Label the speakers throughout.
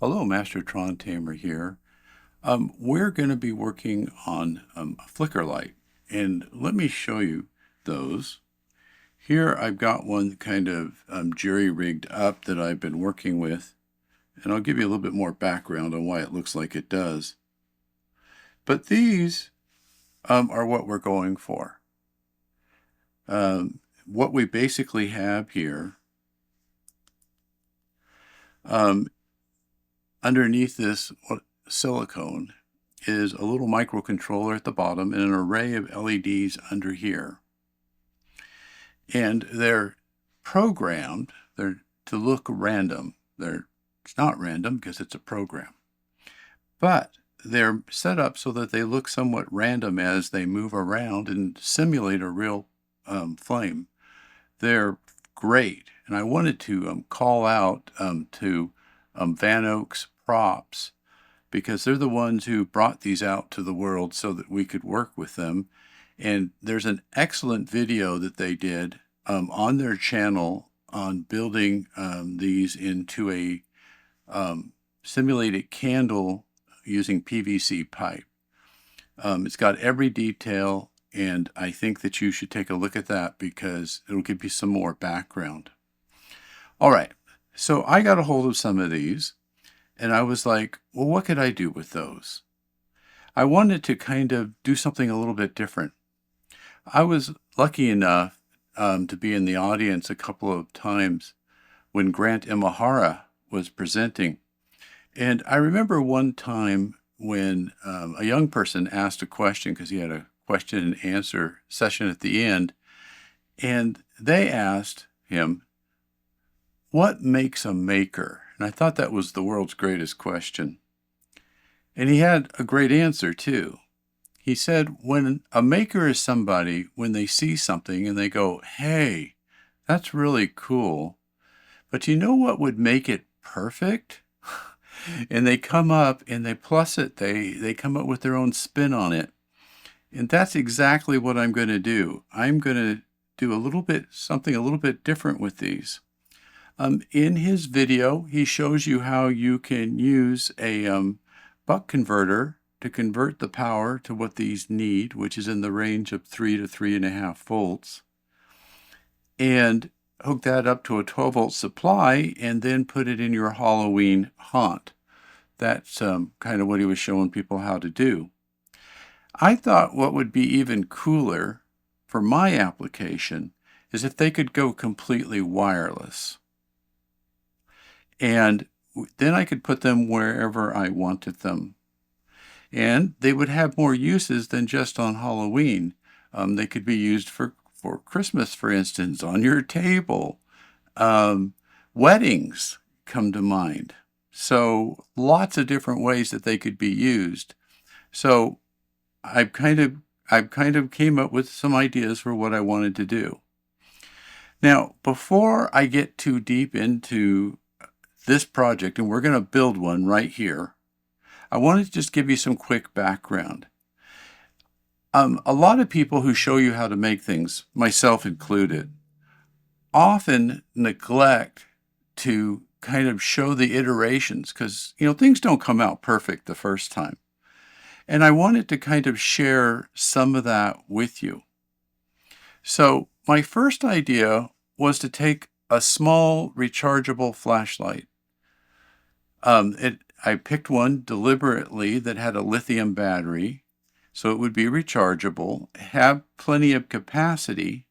Speaker 1: Hello, Master Tron Tamer here. We're going to be working on a flicker light, and let me show you those. Here I've got one kind of jerry-rigged up that I've been working with, and I'll give you a little bit more background on why it looks like it does. But these are what we're going for. What we basically have here underneath this silicone is a little microcontroller at the bottom and an array of LEDs under here. And they're programmed to look random. It's not random because it's a program. But they're set up so that they look somewhat random as they move around and simulate a real flame. They're great. And I wanted to call out to Van Oak's Props, because they're the ones who brought these out to the world so that we could work with them. And there's an excellent video that they did on their channel on building these into a simulated candle using PVC pipe. It's got every detail, and I think that you should take a look at that because it'll give you some more background. All right, so I got a hold of some of these, and I was like, well, what could I do with those? I wanted to kind of do something a little bit different. I was lucky enough to be in the audience a couple of times when Grant Imahara was presenting. And I remember one time when a young person asked a question, because he had a question and answer session at the end, and they asked him, what makes a maker? And I thought that was the world's greatest question. And he had a great answer too. He said, when a maker is somebody, when they see something and they go, hey, that's really cool, but you know what would make it perfect? And they come up and they plus it, they come up with their own spin on it. And that's exactly what I'm going to do. I'm going to do something a little bit different with these. In his video, he shows you how you can use a buck converter to convert the power to what these need, which is in the range of 3 to 3.5 volts, and hook that up to a 12-volt supply and then put it in your Halloween haunt. That's kind of what he was showing people how to do. I thought what would be even cooler for my application is if they could go completely wireless. And then I could put them wherever I wanted them. And they would have more uses than just on Halloween. They could be used for Christmas, for instance, on your table. Weddings come to mind. So lots of different ways that they could be used. So I've kind of came up with some ideas for what I wanted to do. Now, before I get too deep into this project, and we're going to build one right here, I wanted to just give you some quick background. A lot of people who show you how to make things, myself included, often neglect to kind of show the iterations because, things don't come out perfect the first time. And I wanted to kind of share some of that with you. So my first idea was to take a small rechargeable flashlight. I picked one deliberately that had a lithium battery, so it would be rechargeable, have plenty of capacity,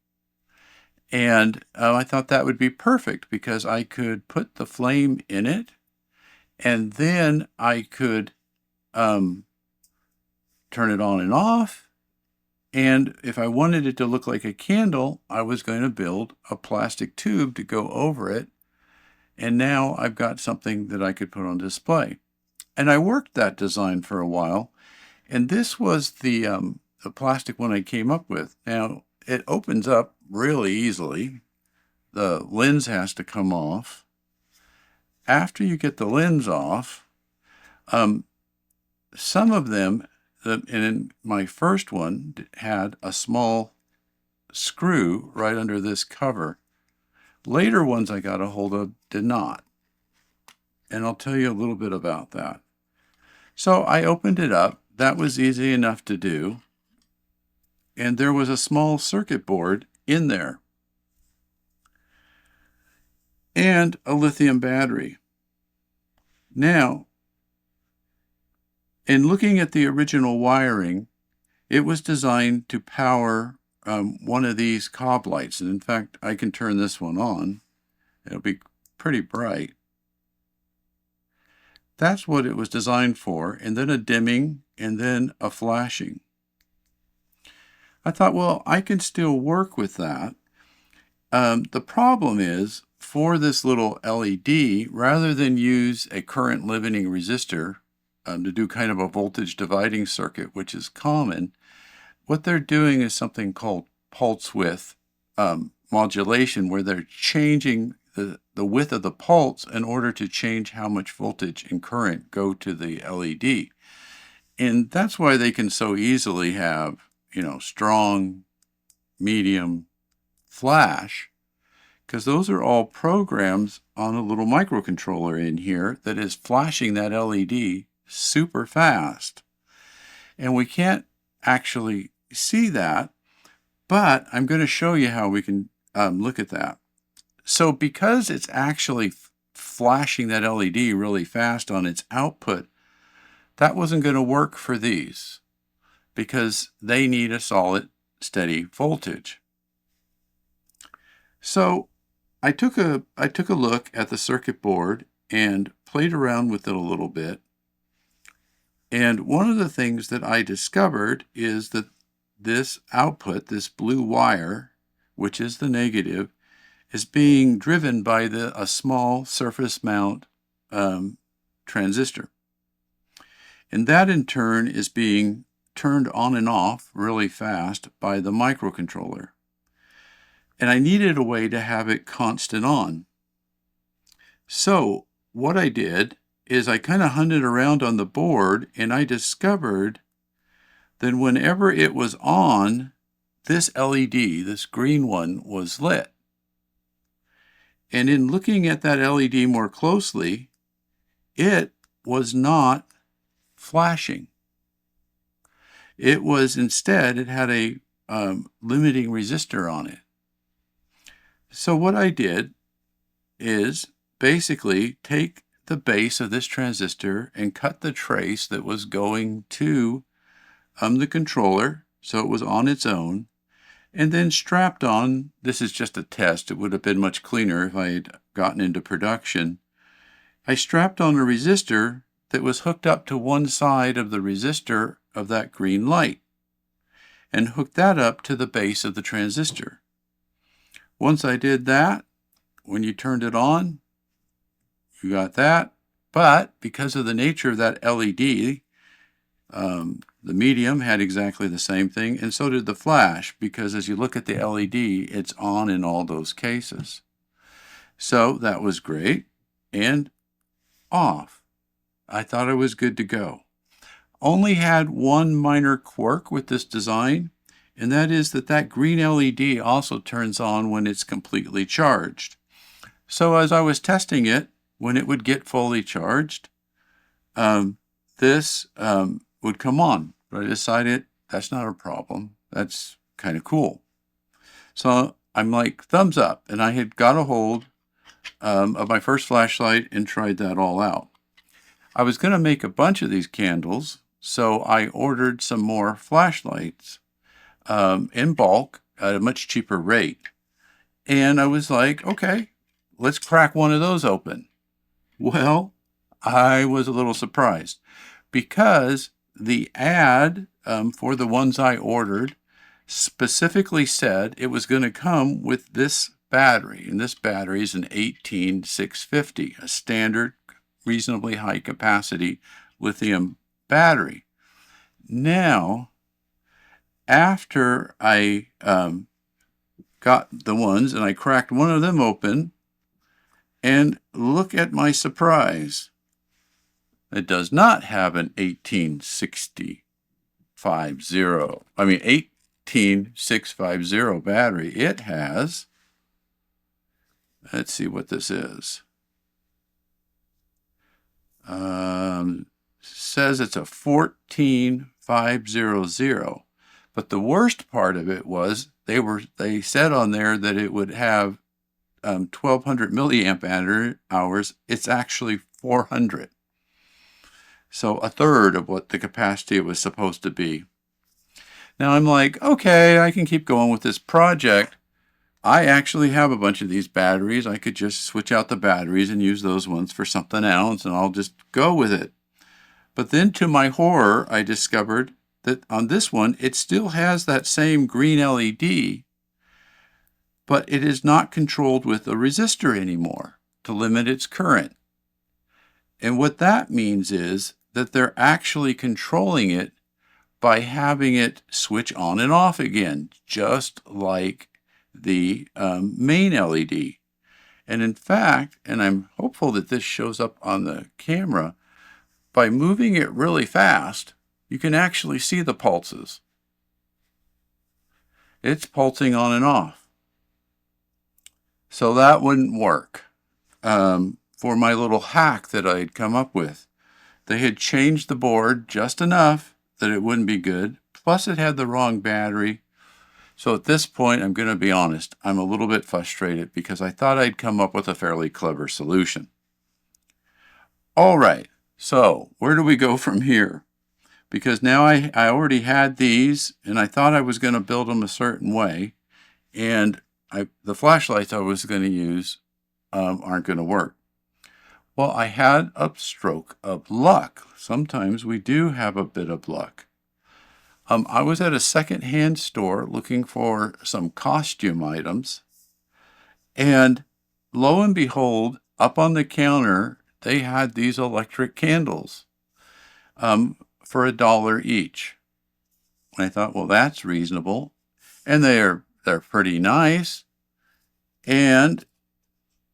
Speaker 1: and I thought that would be perfect because I could put the flame in it, and then I could turn it on and off, and if I wanted it to look like a candle, I was going to build a plastic tube to go over it. And now I've got something that I could put on display. And I worked that design for a while. And this was the plastic one I came up with. Now, it opens up really easily. The lens has to come off. After you get the lens off, some of them, and in my first one, had a small screw right under this cover. Later ones I got a hold of did not. and I'll tell you a little bit about that. So I opened it up. That was easy enough to do. And there was a small circuit board in there and a lithium battery. Now, in looking at the original wiring, it was designed to power one of these cob lights. And in fact, I can turn this one on. It'll be pretty bright. That's what it was designed for, and then a dimming, and then a flashing. I thought, well, I can still work with that. The problem is, for this little LED, rather than use a current limiting resistor to do kind of a voltage dividing circuit, which is common, what they're doing is something called pulse width modulation, where they're changing the width of the pulse in order to change how much voltage and current go to the LED. And that's why they can so easily have, strong, medium, flash, because those are all programs on a little microcontroller in here that is flashing that LED super fast. And we can't actually see that, but I'm going to show you how we can look at that. So because it's actually flashing that LED really fast on its output, that wasn't going to work for these because they need a solid, steady voltage. So I took a look at the circuit board and played around with it a little bit. And one of the things that I discovered is that this output, this blue wire, which is the negative, is being driven by a small surface mount transistor. And that in turn is being turned on and off really fast by the microcontroller. And I needed a way to have it constant on. So what I did is I kind of hunted around on the board, and I discovered that whenever it was on, this LED, this green one, was lit. And in looking at that LED more closely, it was not flashing. It was instead, it had a limiting resistor on it. So what I did is basically take the base of this transistor and cut the trace that was going to the controller, so it was on its own, and then strapped on, this is just a test, it would have been much cleaner if I had gotten into production, I strapped on a resistor that was hooked up to one side of the resistor of that green light, and hooked that up to the base of the transistor. Once I did that, when you turned it on, you got that, but because of the nature of that LED, the medium had exactly the same thing, and so did the flash, because as you look at the LED, it's on in all those cases. So that was great, and off. I thought it was good to go. Only had one minor quirk with this design, and that is that green LED also turns on when it's completely charged. So as I was testing it, when it would get fully charged, this would come on. But I decided that's not a problem. That's kind of cool. So I'm like, thumbs up. And I had got a hold of my first flashlight and tried that all out. I was going to make a bunch of these candles, so I ordered some more flashlights in bulk at a much cheaper rate. And I was like, okay, let's crack one of those open. Well, I was a little surprised because the ad for the ones I ordered specifically said it was going to come with this battery, and this battery is an 18650, a standard, reasonably high capacity lithium battery. Now, after I got the ones and I cracked one of them open, and look at my surprise. It does not have an 18650 battery. It has, let's see what this is. says it's a 14500. But the worst part of it was they said on there that it would have 1200 milliamp hours. It's actually 400. So a third of what the capacity it was supposed to be. Now I'm like, okay, I can keep going with this project. I actually have a bunch of these batteries. I could just switch out the batteries and use those ones for something else, and I'll just go with it. But then to my horror, I discovered that on this one, it still has that same green LED, but it is not controlled with a resistor anymore to limit its current. And what that means is that they're actually controlling it by having it switch on and off again, just like the main LED. And in fact, and I'm hopeful that this shows up on the camera, by moving it really fast, you can actually see the pulses. It's pulsing on and off. So that wouldn't work for my little hack that I had come up with. They had changed the board just enough that it wouldn't be good. Plus it had the wrong battery. So at this point, I'm going to be honest, I'm a little bit frustrated because I thought I'd come up with a fairly clever solution. All right, so where do we go from here? Because now I already had these and I thought I was going to build them a certain way. And the flashlights I was going to use aren't going to work. Well, I had a stroke of luck. Sometimes we do have a bit of luck. I was at a secondhand store looking for some costume items, and lo and behold, up on the counter, they had these electric candles for $1 each. And I thought, well, that's reasonable, and they're pretty nice, and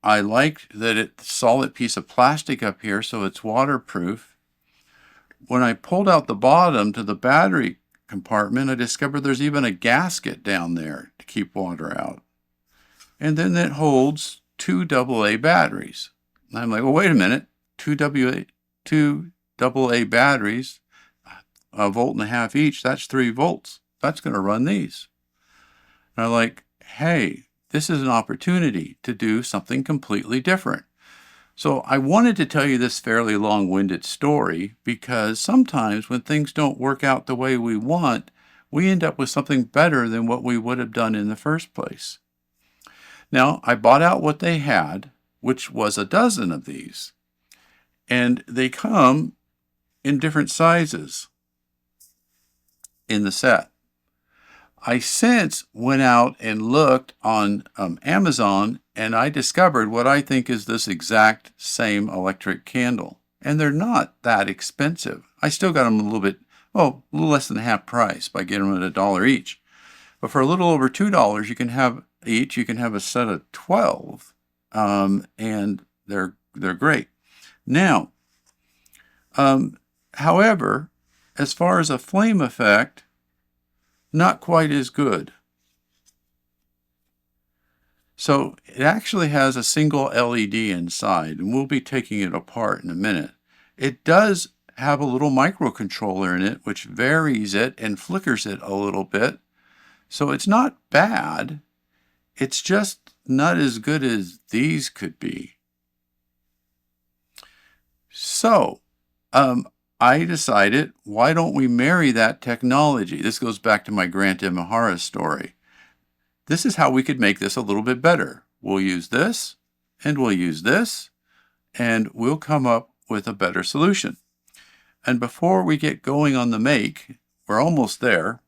Speaker 1: I liked that it's a solid piece of plastic up here, so it's waterproof. When I pulled out the bottom to the battery compartment, I discovered there's even a gasket down there to keep water out. And then it holds 2 AA batteries. And I'm like, well, wait a minute, 2 AA batteries, 1.5 volts each, that's 3 volts. That's going to run these. And I'm like, hey, this is an opportunity to do something completely different. So I wanted to tell you this fairly long-winded story because sometimes when things don't work out the way we want, we end up with something better than what we would have done in the first place. Now, I bought out what they had, which was a dozen of these, and they come in different sizes in the set. I since went out and looked on Amazon, and I discovered what I think is this exact same electric candle. And they're not that expensive. I still got them a little less than half price by getting them at $1 each. But for a little over $2, you can have a set of 12, and they're great. Now, however, as far as a flame effect, not quite as good. So it actually has a single LED inside, and we'll be taking it apart in a minute. It does have a little microcontroller in it, which varies it and flickers it a little bit. So it's not bad. It's just not as good as these could be. So, I decided, why don't we marry that technology? This goes back to my Grant Imahara story. This is how we could make this a little bit better. We'll use this, and we'll use this, and we'll come up with a better solution. And before we get going on the make, we're almost there.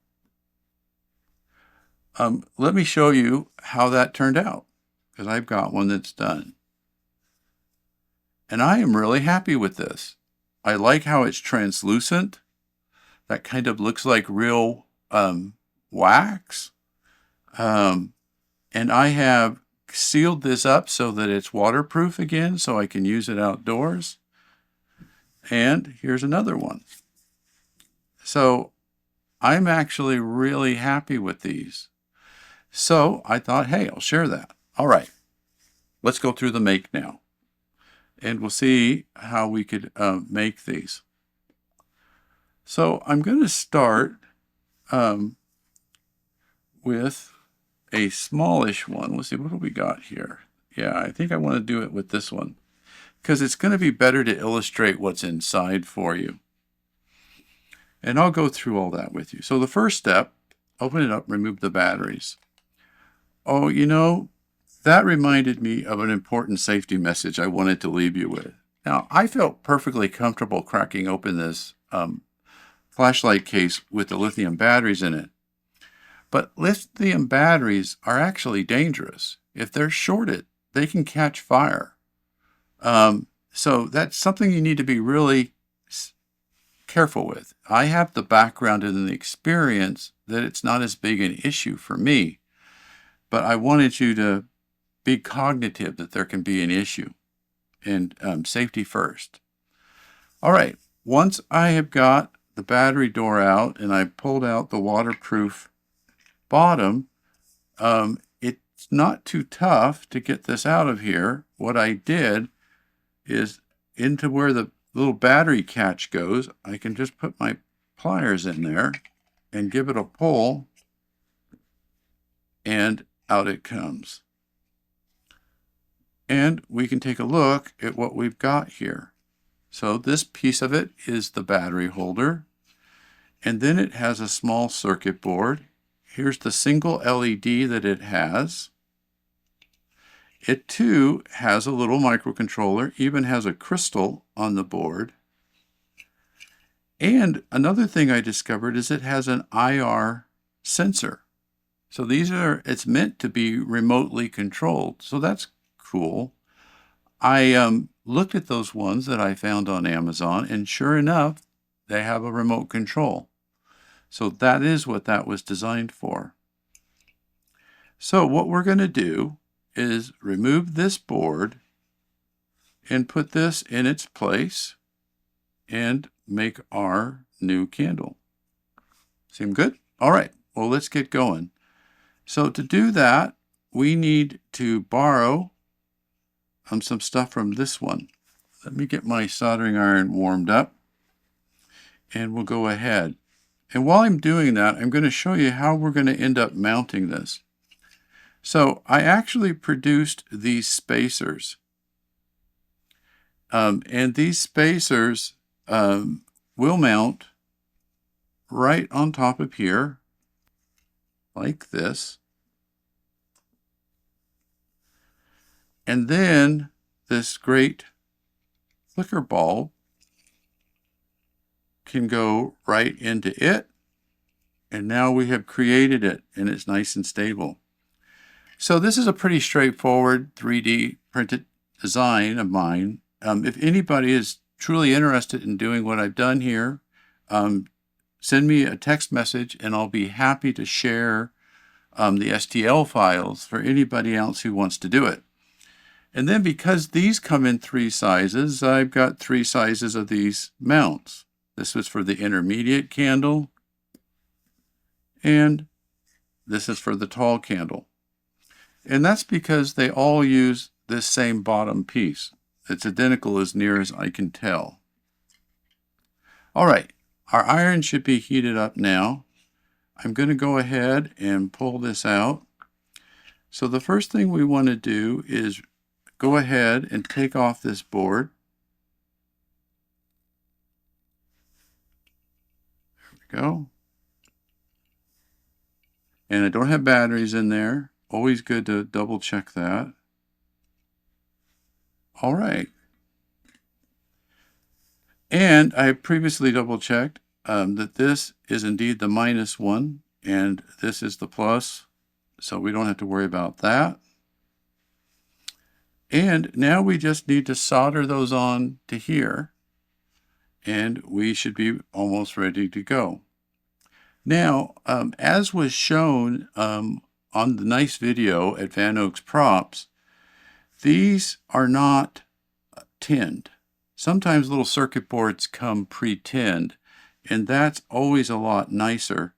Speaker 1: Let me show you how that turned out, because I've got one that's done. And I am really happy with this. I like how it's translucent. That kind of looks like real wax. And I have sealed this up so that it's waterproof again, so I can use it outdoors. And here's another one. So I'm actually really happy with these. So I thought, hey, I'll share that. All right, let's go through the make now. and we'll see how we could make these. So I'm going to start with a smallish one. Let's see, what do we got here? Yeah, I think I want to do it with this one because it's going to be better to illustrate what's inside for you. And I'll go through all that with you. So the first step, open it up, remove the batteries. Oh, you know, that reminded me of an important safety message I wanted to leave you with. Now, I felt perfectly comfortable cracking open this flashlight case with the lithium batteries in it. But lithium batteries are actually dangerous. If they're shorted, they can catch fire. So that's something you need to be really careful with. I have the background and the experience that it's not as big an issue for me, but I wanted you to be cognitive that there can be an issue, and safety first. All right, once I have got the battery door out and I pulled out the waterproof bottom, it's not too tough to get this out of here. What I did is into where the little battery catch goes, I can just put my pliers in there and give it a pull, and out it comes. And we can take a look at what we've got here. So this piece of it is the battery holder, and then it has a small circuit board. Here's the single LED that it has. It too has a little microcontroller, even has a crystal on the board. And another thing I discovered is it has an IR sensor. So it's meant to be remotely controlled. So that's cool. I looked at those ones that I found on Amazon, and sure enough, they have a remote control. So that is what that was designed for. So what we're going to do is remove this board and put this in its place and make our new candle. Seem good? All right, well, let's get going. So to do that, we need to borrow some stuff from this one. Let me get my soldering iron warmed up, and we'll go ahead. And while I'm doing that, I'm going to show you how we're going to end up mounting this. So I actually produced these spacers. And these spacers will mount right on top of here, like this. And then this great flicker bulb can go right into it. And now we have created it, and it's nice and stable. So this is a pretty straightforward 3D printed design of mine. If anybody is truly interested in doing what I've done here, send me a text message and I'll be happy to share the STL files for anybody else who wants to do it. And then because these come in 3 sizes, I've got 3 sizes of these mounts. This was for the intermediate candle, and this is for the tall candle. And that's because they all use this same bottom piece. It's identical as near as I can tell. All right, our iron should be heated up now. I'm going to go ahead and pull this out. So the first thing we want to do is go ahead and take off this board. There we go. And I don't have batteries in there. Always good to double check that. All right. And I have previously double checked that this is indeed the -1 and this is the plus. So we don't have to worry about that. And now we just need to solder those on to here, and we should be almost ready to go. Now, as was shown on the nice video at Van Oaks Props, these are not tinned. Sometimes little circuit boards come pre-tinned, and that's always a lot nicer.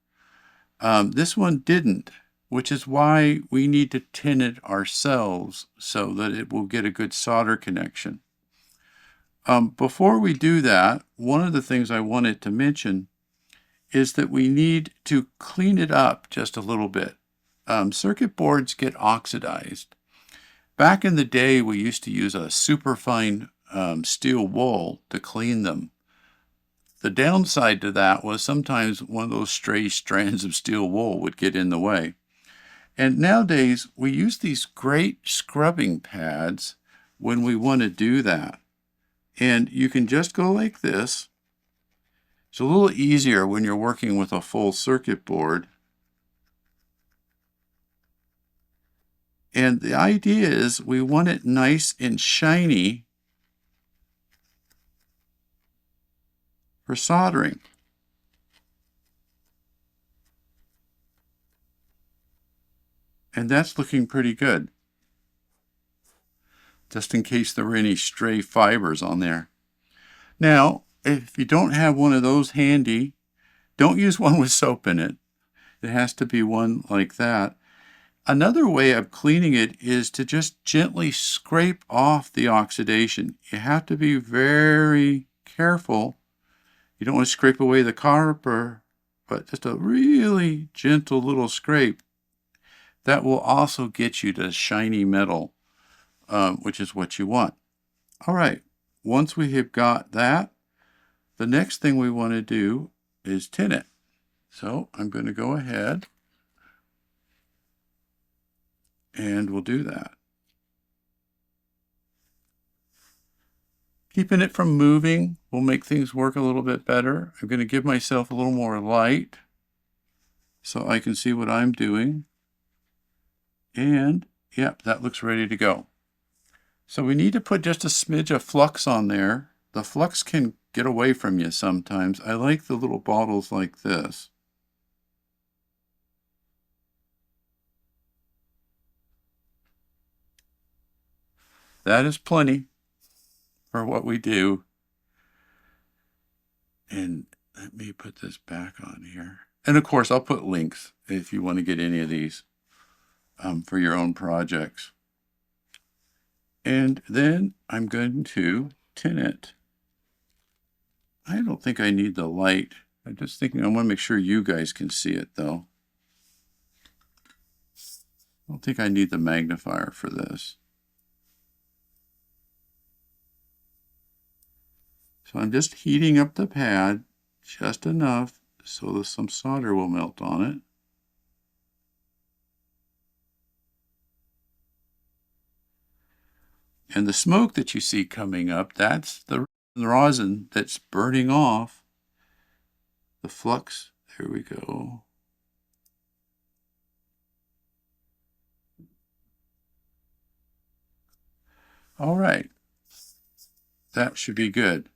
Speaker 1: This one didn't, which is why we need to tin it ourselves so that it will get a good solder connection. Before we do that, one of the things I wanted to mention is that we need to clean it up just a little bit. Circuit boards get oxidized. Back in the day, we used to use a superfine steel wool to clean them. The downside to that was sometimes one of those stray strands of steel wool would get in the way. And nowadays, we use these great scrubbing pads when we want to do that. And you can just go like this. It's a little easier when you're working with a full circuit board. And the idea is we want it nice and shiny for soldering. And that's looking pretty good. Just in case there were any stray fibers on there. Now, if you don't have one of those handy, don't use one with soap in it. It has to be one like that. Another way of cleaning it is to just gently scrape off the oxidation. You have to be very careful. You don't want to scrape away the copper, but just a really gentle little scrape. That will also get you to shiny metal, which is what you want. All right, once we have got that, the next thing we want to do is tin it. So I'm going to go ahead and we'll do that. Keeping it from moving will make things work a little bit better. I'm going to give myself a little more light so I can see what I'm doing. And yep, that looks ready to go. So we need to put just a smidge of flux on there. The flux can get away from you sometimes. I like the little bottles like this. That is plenty for what we do. And let me put this back on here. And of course, I'll put links if you want to get any of these for your own projects. And then I'm going to tin it. I don't think I need the light. I'm just thinking I want to make sure you guys can see it though. I don't think I need the magnifier for this. So I'm just heating up the pad just enough so that some solder will melt on it. And the smoke that you see coming up, that's the rosin that's burning off the flux. There we go. All right. That should be good.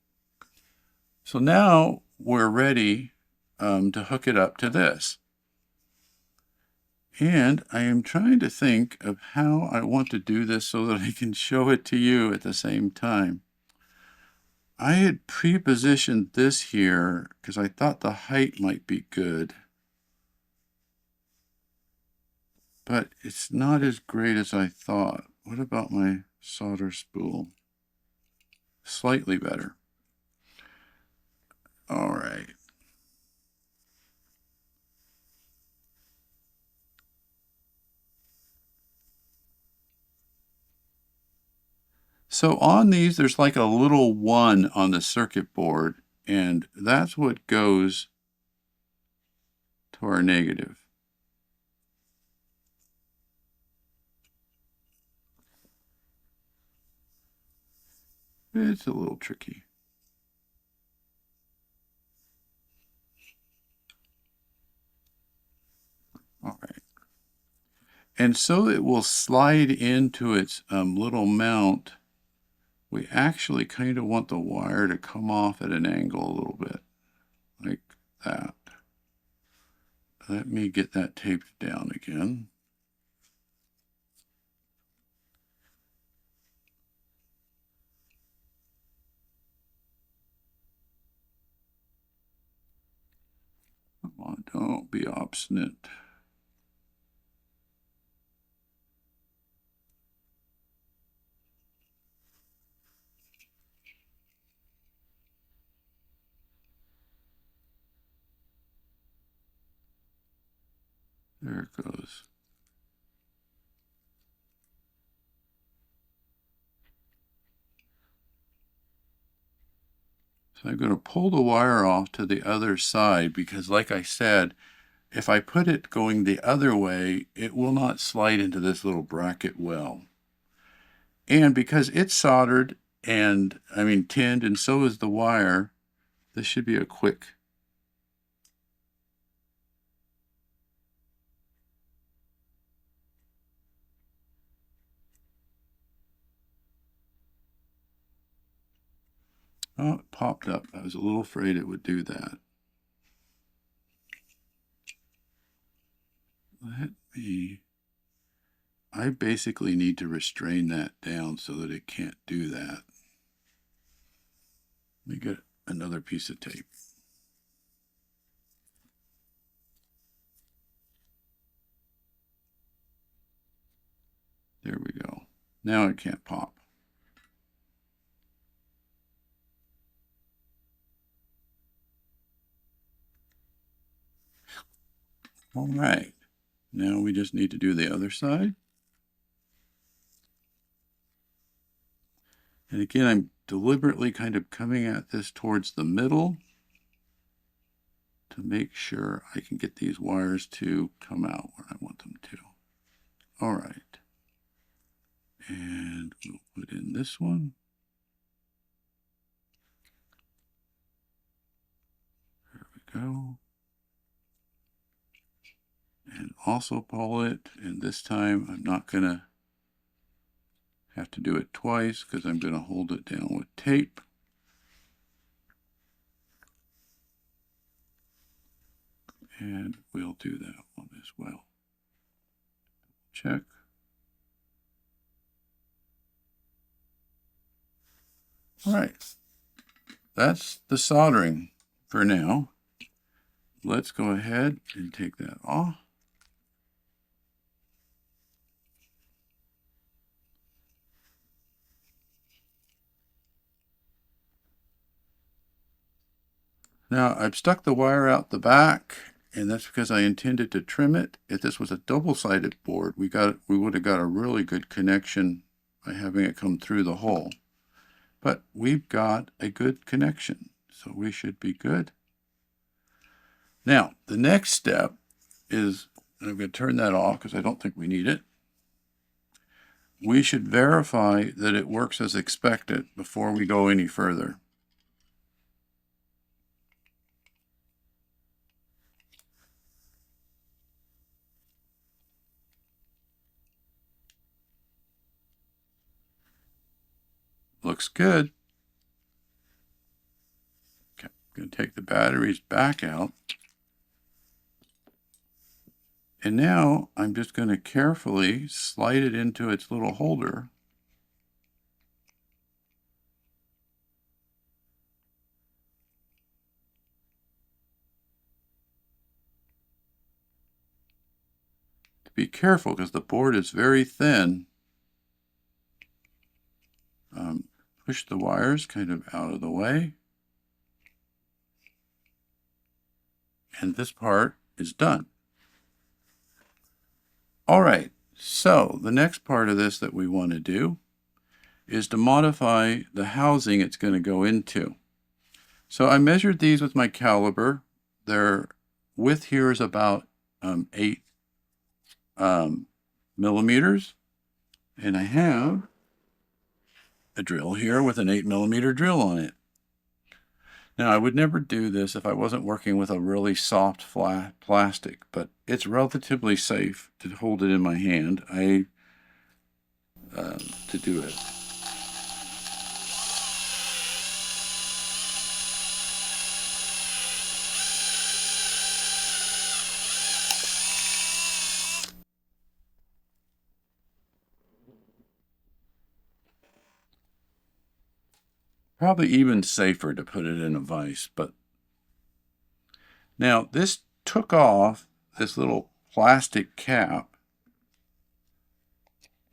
Speaker 1: So now we're ready to hook it up to this. And I am trying to think of how I want to do this so that I can show it to you at the same time. I had pre-positioned this here because I thought the height might be good. But it's not as great as I thought. What about my solder spool? Slightly better. All right. So on these, there's like a little 1 on the circuit board, and that's what goes to our negative. It's a little tricky. All right. And so it will slide into its little mount. We actually kind of want the wire to come off at an angle a little bit, like that. Let me get that taped down again. Come on, don't be obstinate. There it goes. So I'm going to pull the wire off to the other side because, like I said, if I put it going the other way, it will not slide into this little bracket well. And because it's soldered and, tinned, and so is the wire, this should be a quick. Oh, it popped up. I was a little afraid it would do that. I basically need to restrain that down so that it can't do that. Let me get another piece of tape. There we go. Now it can't pop. All right. Now we just need to do the other side. And again, I'm deliberately kind of coming at this towards the middle to make sure I can get these wires to come out where I want them to. All right. And we'll put in this one. There we go. And also pull it, and this time I'm not going to have to do it twice because I'm going to hold it down with tape. And we'll do that one as well. Check. All right. That's the soldering for now. Let's go ahead and take that off. Now I've stuck the wire out the back, and that's because I intended to trim it. If this was a double-sided board, we would have got a really good connection by having it come through the hole. But we've got a good connection, so we should be good. Now, the next step is, and I'm going to turn that off because I don't think we need it. We should verify that it works as expected before we go any further. Looks good. Okay, I'm going to take the batteries back out. And now I'm just going to carefully slide it into its little holder. Be careful because the board is very thin. Push the wires kind of out of the way. And this part is done. All right, so the next part of this that we want to do is to modify the housing it's going to go into. So I measured these with my caliper. Their width here is about 8 millimeters, and I have a drill here with an 8mm drill on it. Now, I would never do this if I wasn't working with a really soft, flat plastic, but it's relatively safe to hold it in my hand. To do it. Probably even safer to put it in a vise, but now this took off this little plastic cap,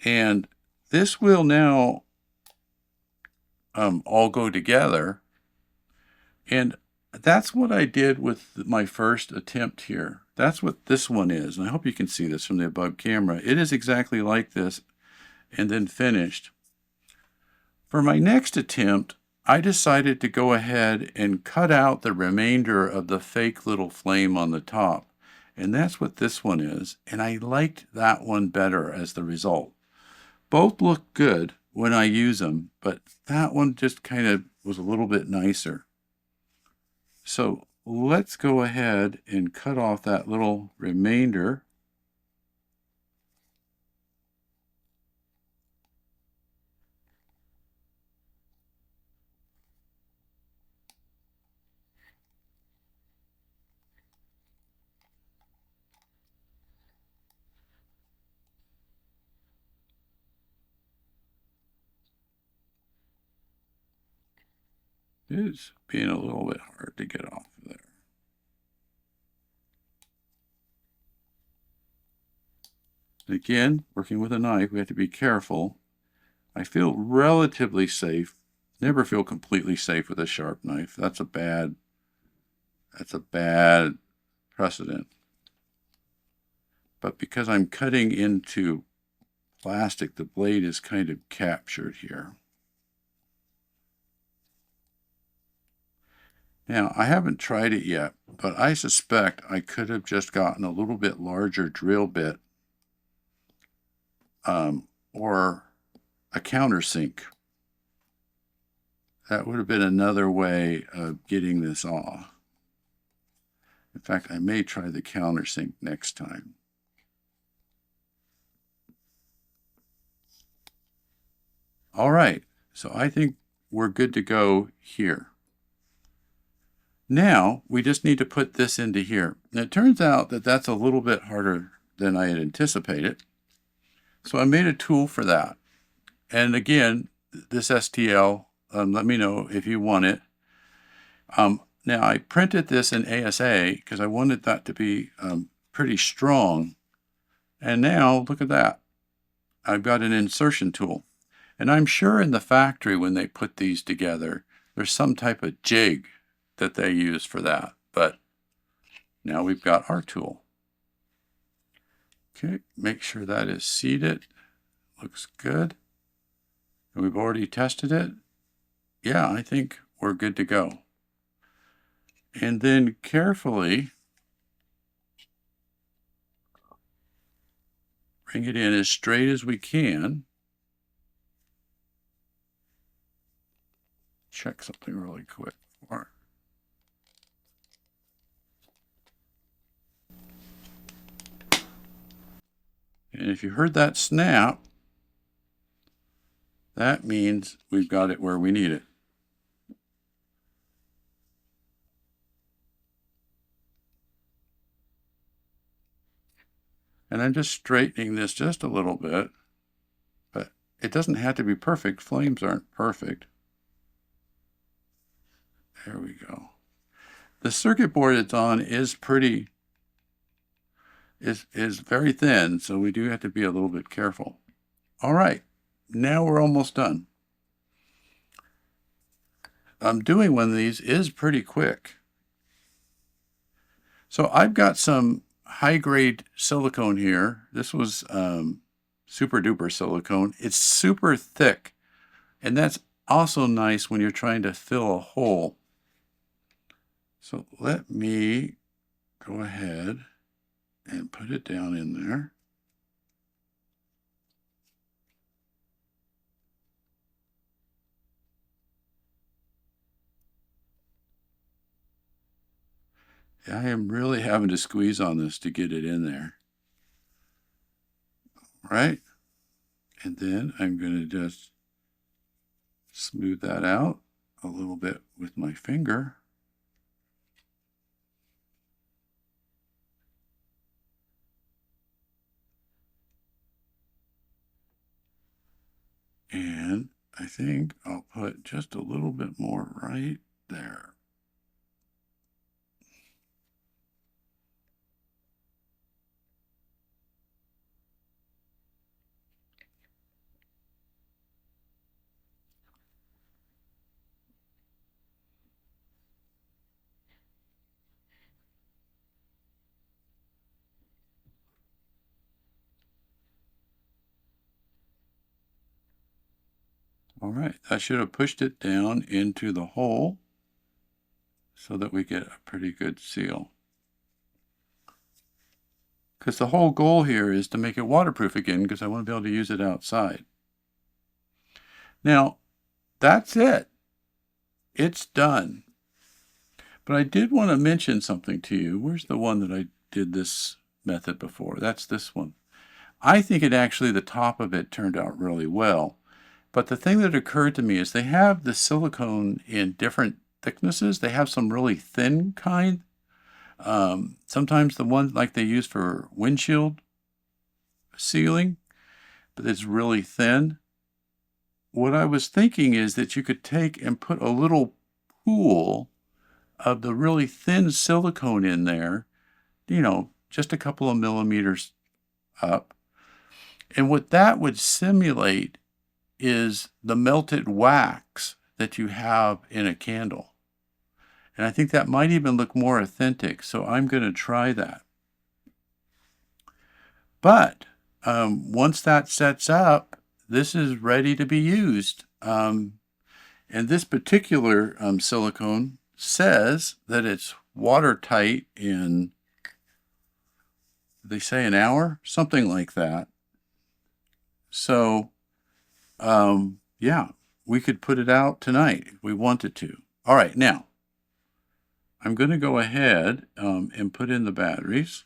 Speaker 1: and this will now all go together, and that's what I did with my first attempt here. That's what this one is. And I hope you can see this from the above camera. It is exactly like this and then finished. For my next attempt, I decided to go ahead and cut out the remainder of the fake little flame on the top. And that's what this one is. And I liked that one better as the result. Both look good when I use them, but that one just kind of was a little bit nicer. So let's go ahead and cut off that little remainder. It is being a little bit hard to get off of there. Again, working with a knife, we have to be careful. I feel relatively safe. Never feel completely safe with a sharp knife. That's a bad precedent. But because I'm cutting into plastic, the blade is kind of captured here. Now, I haven't tried it yet, but I suspect I could have just gotten a little bit larger drill bit or a countersink. That would have been another way of getting this off. In fact, I may try the countersink next time. All right, so I think we're good to go here. Now, we just need to put this into here. And it turns out that that's a little bit harder than I had anticipated. So I made a tool for that. And again, this STL, let me know if you want it. Now, I printed this in ASA because I wanted that to be pretty strong. And now, look at that. I've got an insertion tool. And I'm sure in the factory when they put these together, there's some type of jig that they use for that. But now we've got our tool. Okay, make sure that is seated. Looks good. And we've already tested it. Yeah, I think we're good to go. And then carefully bring it in as straight as we can. Check something really quick. And if you heard that snap, that means we've got it where we need it. And I'm just straightening this just a little bit, but it doesn't have to be perfect. Flames aren't perfect. There we go. The circuit board it's on is very thin, so we do have to be a little bit careful. All right, now we're almost done. Doing one of these is pretty quick. So I've got some high-grade silicone here. This was super duper silicone. It's super thick, and that's also nice when you're trying to fill a hole. So let me go ahead and put it down in there. I am really having to squeeze on this to get it in there. All right. And then I'm going to just smooth that out a little bit with my finger. And I think I'll put just a little bit more right there. All right, that should have pushed it down into the hole so that we get a pretty good seal. Because the whole goal here is to make it waterproof again, because I want to be able to use it outside. Now, that's it. It's done. But I did want to mention something to you. Where's the one that I did this method before? That's this one. I think it actually, the top of it turned out really well. But the thing that occurred to me is they have the silicone in different thicknesses. They have some really thin kind. Sometimes the one like they use for windshield sealing, but it's really thin. What I was thinking is that you could take and put a little pool of the really thin silicone in there, just a couple of millimeters up. And what that would simulate is the melted wax that you have in a candle. And I think that might even look more authentic, so I'm going to try that. But once that sets up, this is ready to be used. And this particular silicone says that it's watertight in, they say an hour, something like that. So, yeah, we could put it out tonight if we wanted to. All right, now, I'm going to go ahead and put in the batteries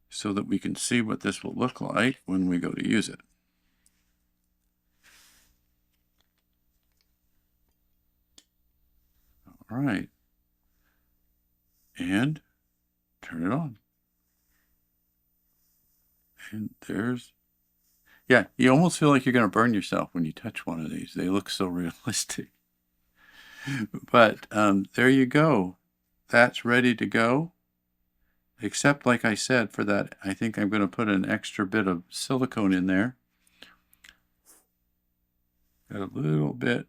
Speaker 1: so that we can see what this will look like when we go to use it. All right, and turn it on. And there's, yeah, you almost feel like you're going to burn yourself when you touch one of these. They look so realistic. But there you go. That's ready to go. Except, like I said, for that, I think I'm going to put an extra bit of silicone in there. Got a little bit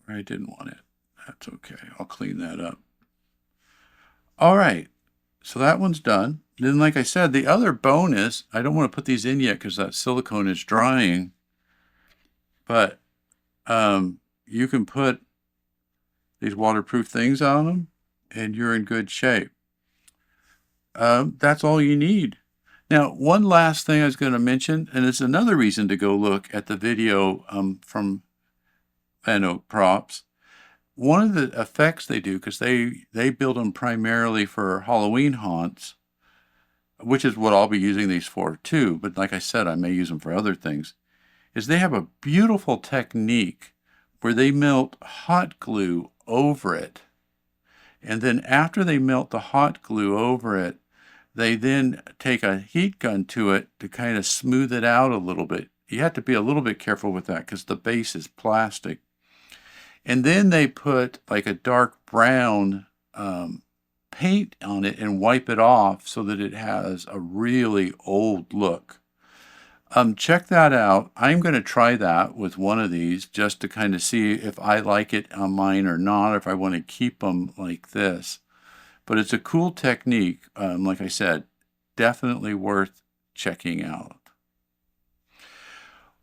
Speaker 1: where I didn't want it. That's okay. I'll clean that up. All right. So that one's done. Then, like I said, the other bonus, I don't want to put these in yet because that silicone is drying. But you can put these waterproof things on them, and you're in good shape. That's all you need. Now, one last thing I was going to mention, and it's another reason to go look at the video from Van Oak Props. One of the effects they do, because they build them primarily for Halloween haunts, which is what I'll be using these for too, but like I said, I may use them for other things, is they have a beautiful technique where they melt hot glue over it. And then after they melt the hot glue over it, they then take a heat gun to it to kind of smooth it out a little bit. You have to be a little bit careful with that because the base is plastic. And then they put like a dark brown paint on it and wipe it off so that it has a really old look. Check that out. I'm going to try that with one of these just to kind of see if I like it on mine or not, or if I want to keep them like this. But it's a cool technique. Like I said, definitely worth checking out.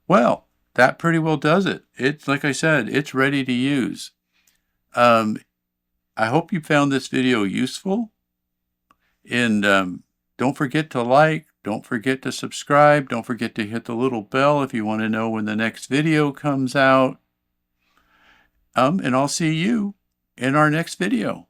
Speaker 1: Well, that pretty well does it. It's like I said, it's ready to use. I hope you found this video useful. And don't forget to like, don't forget to subscribe, don't forget to hit the little bell if you want to know when the next video comes out. And I'll see you in our next video.